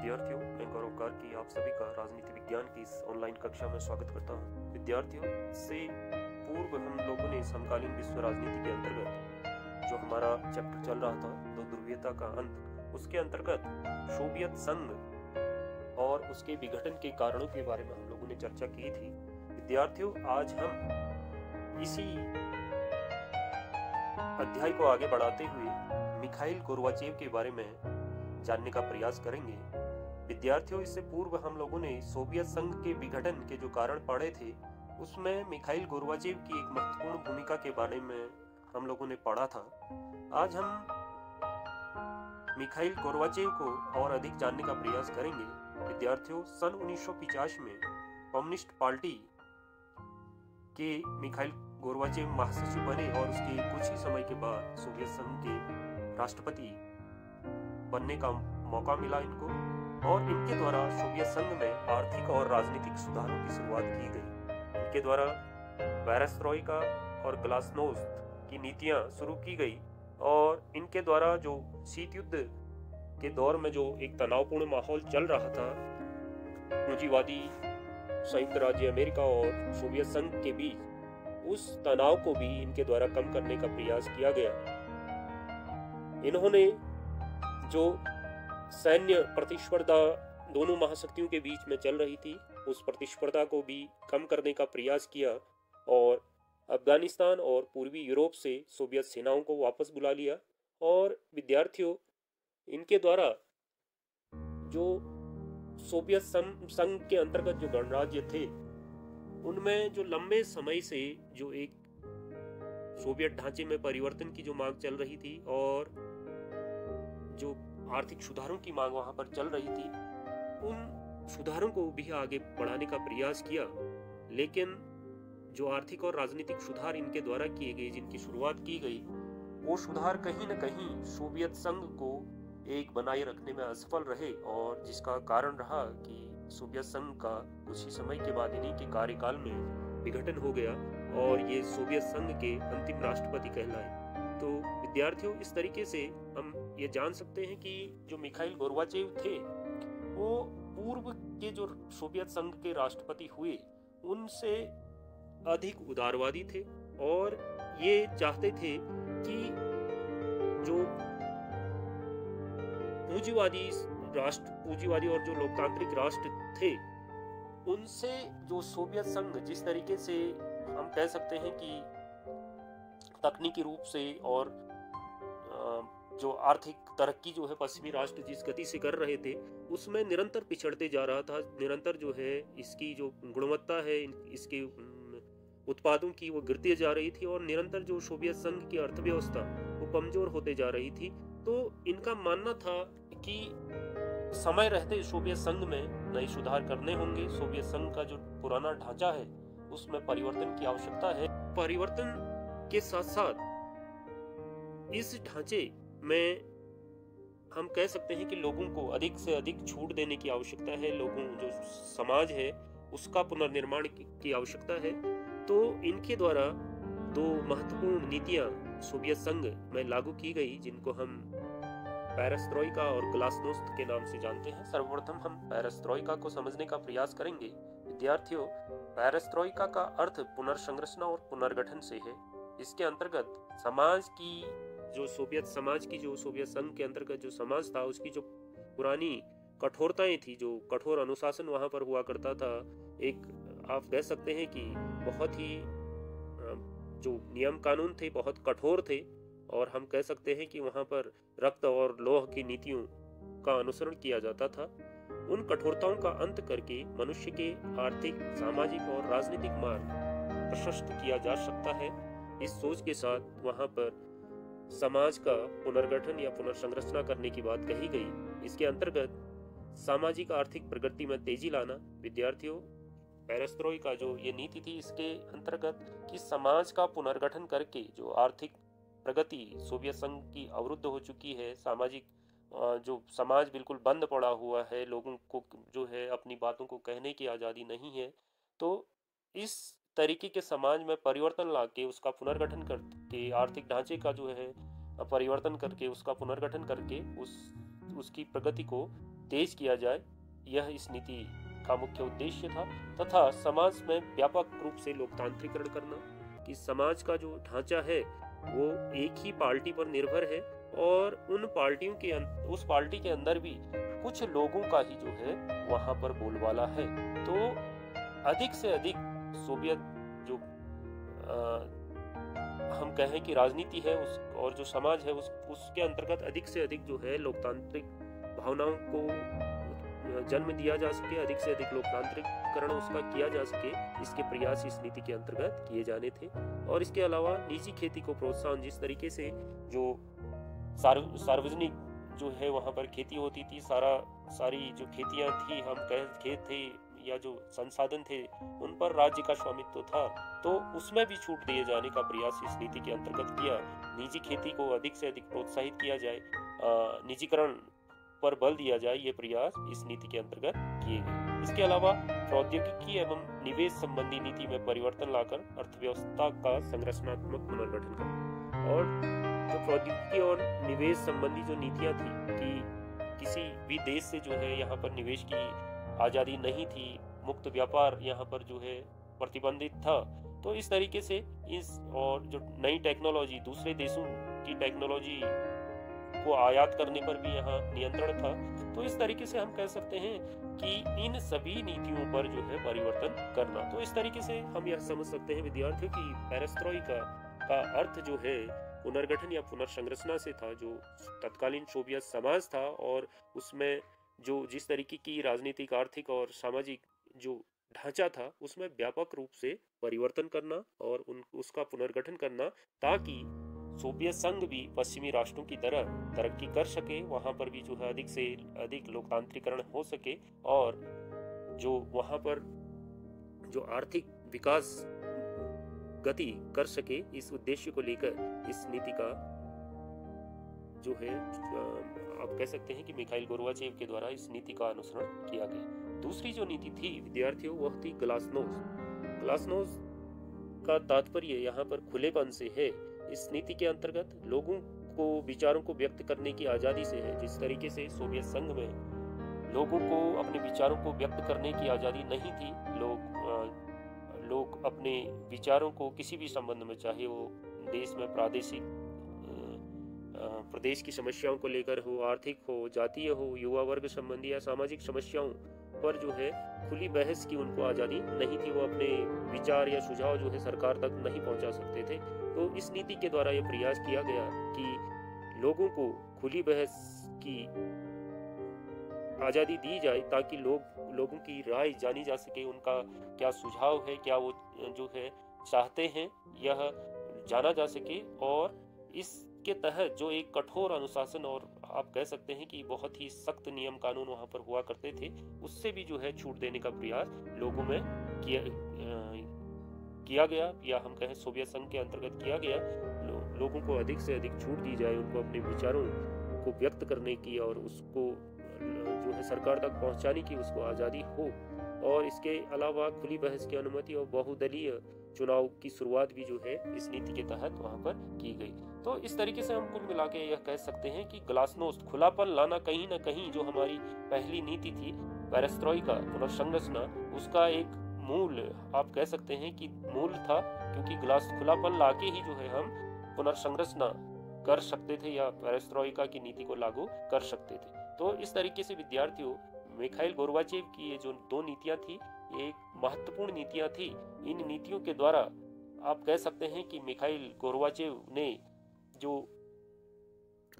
विद्यार्थियों, मैं गौरव कार्की आप सभी का राजनीति विज्ञान की इस ऑनलाइन कक्षा में स्वागत करता हूं। विद्यार्थियों, इससे पूर्व हम लोगों ने समकालीन विश्व राजनीति के अंतर्गत जो हमारा चैप्टर चल रहा था दो ध्रुवीयता का अंत, उसके अंतर्गत सोवियत संघ और उसके विघटन के कारणों के बारे में हम लोगों ने चर्चा की थी। विद्यार्थियों, आज हम इसी अध्याय को आगे बढ़ाते हुए मिखाइल गोर्बाचेव के बारे में जानने का प्रयास करेंगे। विद्यार्थियों, इससे पूर्व हम लोगों ने सोवियत संघ के विघटन के जो कारण पढ़े थे, उसमें मिखाइल गोर्बाचेव की एक महत्वपूर्ण भूमिका के बारे में हम लोगों ने पढ़ा था। आज हम मिखाइल गोर्बाचेव को और अधिक जानने का प्रयास करेंगे। विद्यार्थियों, सन 1950 में कम्युनिस्ट पार्टी के मिखाइल गोर्बाचेव महासचिव बने और उसके कुछ ही समय के बाद सोवियत संघ के राष्ट्रपति बनने का मौका मिला इनको, और इनके द्वारा सोवियत संघ में आर्थिक और राजनीतिक सुधारों की शुरुआत की गई। इनके द्वारा पेरेस्ट्रोइका और ग्लासनोस्त की नीतियां शुरू की गई, और इनके द्वारा जो शीत युद्ध के दौर में जो एक तनावपूर्ण माहौल चल रहा था पूंजीवादी संयुक्त राज्य अमेरिका और सोवियत संघ के बीच, उस तनाव को भी इनके द्वारा कम करने का प्रयास किया गया। इन्होंने जो सैन्य प्रतिस्पर्धा दोनों महाशक्तियों के बीच में चल रही थी, उस प्रतिस्पर्धा को भी कम करने का प्रयास किया और अफगानिस्तान और पूर्वी यूरोप से सोवियत सेनाओं को वापस बुला लिया। और विद्यार्थियों, इनके द्वारा जो सोवियत संघ के अंतर्गत जो गणराज्य थे, उनमें जो लंबे समय से जो एक सोवियत ढांचे में परिवर्तन की जो मांग चल रही थी और जो आर्थिक सुधारों की मांग वहां पर चल रही थी, उन सुधारों को भी आगे बढ़ाने का प्रयास किया। लेकिन जो आर्थिक और राजनीतिक सुधार इनके द्वारा किए गए, जिनकी शुरुआत की गई, वो सुधार कहीं न कहीं सोवियत संघ को एक बनाए रखने में असफल रहे, और जिसका कारण रहा कि सोवियत संघ का कुछ ही समय के बाद इन्हीं के कार्यकाल में विघटन हो गया और ये सोवियत संघ के अंतिम राष्ट्रपति कहलाए। तो विद्यार्थियों, इस तरीके से हम ये जान सकते हैं कि जो मिखाइल गोर्बाचेव थे, वो पूर्व के जो सोवियत संघ के राष्ट्रपति हुए, उनसे अधिक उदारवादी थे, और ये चाहते थे कि जो पूंजीवादी और जो लोकतांत्रिक राष्ट्र थे, उनसे जो सोवियत संघ जिस तरीके से हम कह सकते हैं कि तकनीकी रूप से और जो आर्थिक तरक्की जो है पश्चिमी राष्ट्र जिस गति से कर रहे थे, उसमें निरंतर पिछड़ते जा रहा था। निरंतर जो है इसकी जो गुणवत्ता है इसके उत्पादों की, वो गिरती जा रही थी, और निरंतर जो सोवियत संघ की अर्थव्यवस्था वो कमजोर होते जा रही थी। तो इनका मानना था कि समय रहते सोवियत संघ में नए सुधार करने होंगे। सोवियत संघ का जो पुराना ढांचा है उसमें परिवर्तन की आवश्यकता है। परिवर्तन के साथ साथ इस ढांचे में हम कह सकते हैं कि लोगों को अधिक से अधिक छूट देने की आवश्यकता है। लोगों जो समाज है उसका पुनर्निर्माण की आवश्यकता है। तो इनके द्वारा दो महत्वपूर्ण नीतियां सोवियत संघ में लागू की गई, जिनको हम पेरेस्ट्रोइका और ग्लासनोस्त के नाम से जानते हैं। सर्वप्रथम हम पेरेस्ट्रोइका को समझने का प्रयास करेंगे। विद्यार्थियों, पेरेस्ट्रोइका का अर्थ पुनर्संरचना और पुनर्गठन से है। इसके अंतर्गत समाज की जो सोवियत समाज की जो सोवियत संघ के अंतर्गत जो समाज था, उसकी जो पुरानी कठोरताएं थी, जो कठोर अनुशासन वहां पर हुआ करता था, एक आप कह सकते हैं कि बहुत ही जो नियम कानून थे बहुत कठोर थे, और हम कह सकते हैं कि वहां पर रक्त और लौह की नीतियों का अनुसरण किया जाता था। उन कठोरताओं का अंत करके मनुष्य के आर्थिक, सामाजिक और राजनीतिक मार्ग प्रशस्त किया जा सकता है। इस सोच के साथ वहां पर समाज का पुनर्गठन या पुनर्संरचना करने की बात कही गई। इसके अंतर्गत सामाजिक आर्थिक प्रगति में तेजी लाना। विद्यार्थियों, पेरेस्ट्रोइका जो ये नीति थी, इसके अंतर्गत कि समाज का पुनर्गठन करके जो आर्थिक प्रगति सोवियत संघ की अवरुद्ध हो चुकी है, सामाजिक जो समाज बिल्कुल बंद पड़ा हुआ है, लोगों को जो है अपनी बातों को कहने की आज़ादी नहीं है, तो इस तरीके के समाज में परिवर्तन लाके उसका पुनर्गठन करके, आर्थिक ढांचे का जो है परिवर्तन करके, उसका पुनर्गठन करके उसकी प्रगति को तेज किया जाए, यह इस नीति का मुख्य उद्देश्य था। तथा समाज में व्यापक रूप से लोकतांत्रिकरण करना, कि समाज का जो ढांचा है वो एक ही पार्टी पर निर्भर है और उन पार्टियों के उस पार्टी के अंदर भी कुछ लोगों का ही जो है वहां पर बोलबाला है। तो अधिक से अधिक सोवियत जो हम कहें कि राजनीति है उस और जो समाज है उसके अंतर्गत अधिक से अधिक जो है लोकतांत्रिक भावनाओं को जन्म दिया जा सके, अधिक से अधिक लोकतांत्रिकरण उसका किया जा सके, इसके प्रयास इस नीति के अंतर्गत किए जाने थे। और इसके अलावा निजी खेती को प्रोत्साहन, जिस तरीके से जो सार्वजनिक जो है वहां पर खेती होती थी, सारी जो खेतियां थी, हम कहें खेत थे या जो संसाधन थे उन पर राज्य का स्वामित्व था, तो उसमें भी छूट दिए जाने का प्रयास इस नीति के अंतर्गत किया। निजी खेती को अधिक से अधिक प्रोत्साहित किया जाए, निजीकरण पर बल दिया जाए, ये प्रयास इस नीति के अंतर्गत किए गए। इसके अलावा प्रौद्योगिकी एवं निवेश संबंधी नीति में परिवर्तन लाकर अर्थव्यवस्था का संरचनात्मक पुनर्गठन करना। और जो प्रौद्योगिकी और निवेश संबंधी जो नीतियां थी कि किसी भी देश से जो है यहाँ पर निवेश की आजादी नहीं थी, मुक्त व्यापार यहाँ पर जो है प्रतिबंधित था, तो इस तरीके से और जो नई टेक्नोलॉजी, दूसरे देशों की टेक्नोलॉजी को आयात करने पर भी यहाँ नियंत्रण था। तो इस तरीके से हम कह सकते हैं कि इन सभी नीतियों पर जो है परिवर्तन करना। तो इस तरीके से हम यह समझ सकते हैं विद्यार्थियों की पेरेस्ट्रोइका का अर्थ जो है पुनर्गठन या पुनर्संरचना से था, जो तत्कालीन सोवियत समाज था और उसमें जो जिस तरीके की राजनीतिक, आर्थिक और सामाजिक जो ढांचा था उसमें व्यापक रूप से परिवर्तन करना और उसका पुनर्गठन करना, ताकि सोवियत संघ भी पश्चिमी राष्ट्रों की तरह तरक्की कर सके, वहां पर भी जो है अधिक से अधिक लोकतांत्रिकरण हो सके और जो वहां पर जो आर्थिक विकास गति कर सके, इस उद्देश्य को लेकर इस नीति का जो है आप कह सकते हैं कि मिखाइल गोर्बाचेव के द्वारा इस नीति का अनुसरण किया गया। दूसरी जो नीति थी विद्यार्थियों, वह थी ग्लासनोस्ट। ग्लासनोस्ट का तात्पर्य यहाँ पर खुलेपन से है। इस नीति के अंतर्गत लोगों को विचारों को व्यक्त करने की आजादी से है। जिस तरीके से सोवियत संघ में लोगों को अपने विचारों को व्यक्त करने की आजादी नहीं थी, लोग अपने विचारों को किसी भी संबंध में, चाहे वो देश में प्रादेशिक प्रदेश की समस्याओं को लेकर हो, आर्थिक हो, जातीय हो, युवा वर्ग संबंधी या सामाजिक समस्याओं पर जो है खुली बहस की उनको आजादी नहीं थी। वो अपने विचार या सुझाव जो है सरकार तक नहीं पहुंचा सकते थे। तो इस नीति के द्वारा यह प्रयास किया गया कि लोगों को खुली बहस की आजादी दी जाए, ताकि लोगों की राय जानी जा सके, उनका क्या सुझाव है, क्या वो जो है चाहते हैं, यह जाना जा सके। और इसके तहत जो एक कठोर अनुशासन और आप कह सकते हैं कि बहुत ही सख्त नियम कानून वहां पर हुआ करते थे, उससे भी जो है छूट देने का प्रयास लोगों में किया गया, या हम कहें सोवियत संघ के अंतर्गत किया गया। लोगों को अधिक से अधिक छूट दी जाए, उनको अपने विचारों को व्यक्त करने की और उसको जो है सरकार तक पहुंचाने की उसको आजादी हो। और इसके अलावा खुली बहस की अनुमति और बहुदलीय चुनाव की शुरुआत भी जो है इस नीति के तहत वहां पर की गई। तो इस तरीके से हम कुल मिला के यह कह सकते हैं कि ग्लासनोस्ट, खुलापन लाना, कहीं ना कहीं जो हमारी पहली नीति थी पेरेस्ट्रोइका पुनर्संरचना, उसका एक मूल आप कह सकते हैं कि मूल था, क्योंकि खुलापन लाके ही जो है हम पुनर्संरचना कर सकते थे या पेरेस्ट्रोइका की नीति को लागू कर सकते थे। तो इस तरीके से विद्यार्थियों, मिखाइल गोर्बाचेव की ये जो दो नीतियां थी, ये एक महत्वपूर्ण नीतियां थी। इन नीतियों के द्वारा आप कह सकते हैं कि मिखाइल गोर्बाचेव ने जो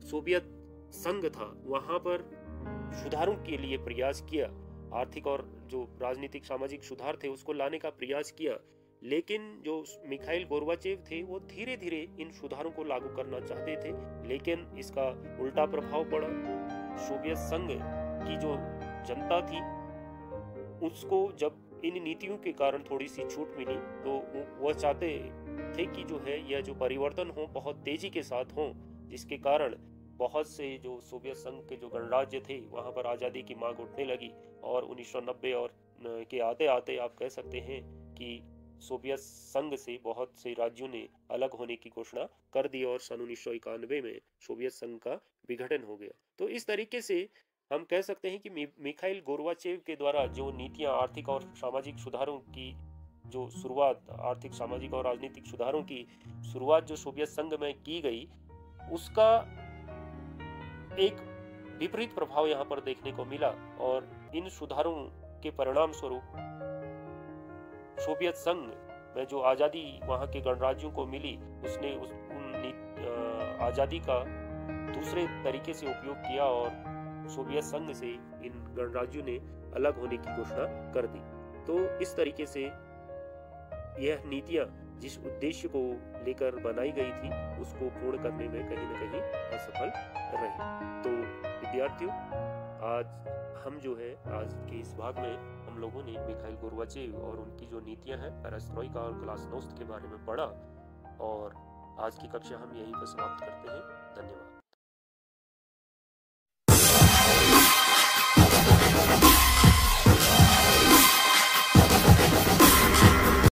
सोवियत संघ था वहां पर सुधारों के लिए प्रयास किया, आर्थिक और जो राजनीतिक सामाजिक सुधार थे उसको लाने का प्रयास किया। लेकिन जो मिखाइल गोर्बाचेव थे वो धीरे धीरे इन सुधारों को लागू करना चाहते थे, लेकिन इसका उल्टा प्रभाव पड़ा। सोवियत संघ की जो जनता थी उसको जब इन नीतियों के कारण थोड़ी सी छूट मिली, तो वह चाहते थे कि जो है यह जो परिवर्तन हो बहुत तेजी के साथ हो, जिसके कारण बहुत से जो सोवियत संघ के जो गणराज्य थे वहां पर आजादी की मांग उठने लगी। और 1990 और के आते आते आप कह सकते हैं कि सोवियत संघ से बहुत से राज्यों ने अलग होने की घोषणा कर दी और सन 1991 में सोवियत संघ का विघटन हो गया। तो इस तरीके से हम कह सकते हैं कि मिखाइल गोर्बाचेव के द्वारा जो नीतियां आर्थिक और सामाजिक सुधारों की जो शुरुआत, आर्थिक सामाजिक और राजनीतिक सुधारों की शुरुआत जो सोवियत संघ में की गई, उसका एक विपरीत प्रभाव यहाँ पर देखने को मिला। और इन सुधारों के परिणाम स्वरूप सोवियत संघ में जो आजादी वहां के गणराज्यों को मिली, उसने आजादी का दूसरे तरीके से उपयोग किया और सोवियत संघ से इन गणराज्यों ने अलग होने की घोषणा कर दी। तो इस तरीके से यह नीतियां जिस उद्देश्य को लेकर बनाई गई थी, उसको पूर्ण करने में कहीं न कहीं असफल रही। तो विद्यार्थियों, आज हम जो है आज के इस भाग में हम लोगों ने मिखाइल गोर्बाचेव और उनकी जो नीतियां हैं पेरेस्ट्रोइका और ग्लासनोस्त के बारे में पढ़ा, और आज की कक्षा हम यहीं पर समाप्त करते हैं। धन्यवाद।